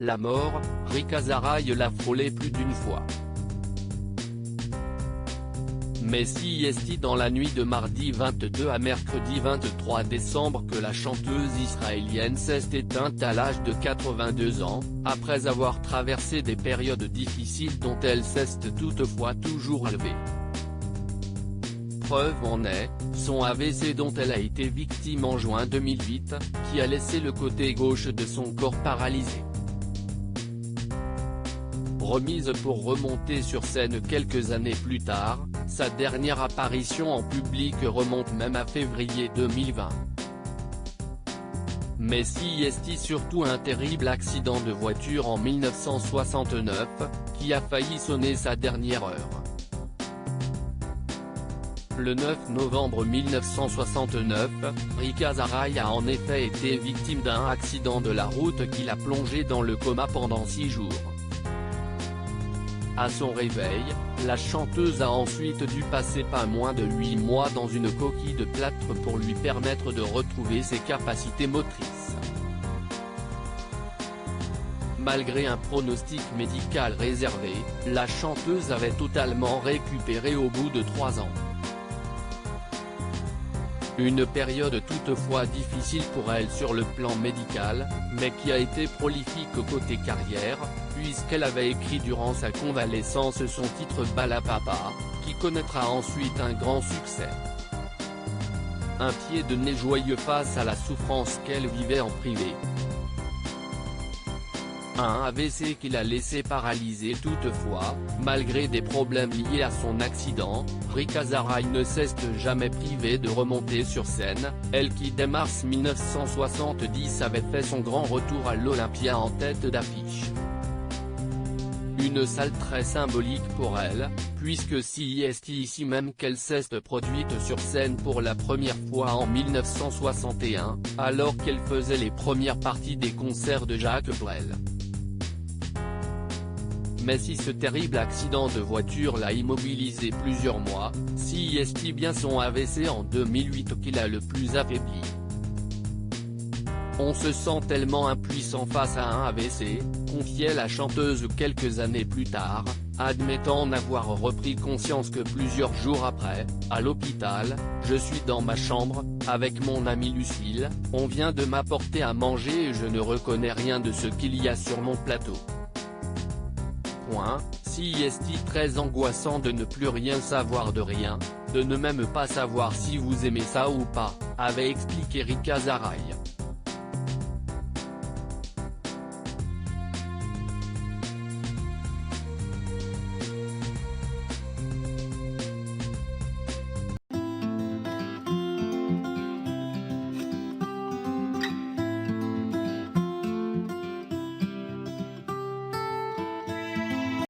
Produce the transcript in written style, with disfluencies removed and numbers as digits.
La mort, Rick Azaray l'a frôlé plus d'une fois. Mais si est-il dans la nuit de mardi 22 à mercredi 23 décembre que la chanteuse israélienne s'est éteinte à l'âge de 82 ans, après avoir traversé des périodes difficiles dont elle s'est toutefois toujours relevée. Preuve en est, son AVC dont elle a été victime en juin 2008, qui a laissé le côté gauche de son corps paralysé. Remise pour remonter sur scène quelques années plus tard, sa dernière apparition en public remonte même à février 2020. Mais si est-il surtout un terrible accident de voiture en 1969, qui a failli sonner sa dernière heure. Le 9 novembre 1969, Rick Azaray a en effet été victime d'un accident de la route qui l'a plongé dans le coma pendant 6 jours. À son réveil, la chanteuse a ensuite dû passer pas moins de 8 mois dans une coquille de plâtre pour lui permettre de retrouver ses capacités motrices. Malgré un pronostic médical réservé, la chanteuse avait totalement récupéré au bout de 3 ans. Une période toutefois difficile pour elle sur le plan médical, mais qui a été prolifique côté carrière, puisqu'elle avait écrit durant sa convalescence son titre Bala Papa, qui connaîtra ensuite un grand succès. Un pied de nez joyeux face à la souffrance qu'elle vivait en privé. Un AVC qui l'a laissé paralysé toutefois, malgré des problèmes liés à son accident, Rick Azaray ne s'est jamais privé de remonter sur scène, elle qui dès mars 1970 avait fait son grand retour à l'Olympia en tête d'affiche. Une salle très symbolique pour elle, puisque si est ici même qu'elle s'est produite sur scène pour la première fois en 1961, alors qu'elle faisait les premières parties des concerts de Jacques Brel. Mais si ce terrible accident de voiture l'a immobilisé plusieurs mois, si est bien son AVC en 2008 qui l'a le plus affaibli. On se sent tellement impuissant face à un AVC, confiait la chanteuse quelques années plus tard, admettant n'avoir repris conscience que plusieurs jours après, à l'hôpital. Je suis dans ma chambre, avec mon amie Lucille, on vient de m'apporter à manger et je ne reconnais rien de ce qu'il y a sur mon plateau. Si est très angoissant de ne plus rien savoir de rien, de ne même pas savoir si vous aimez ça ou pas, avait expliqué Rick Azaray.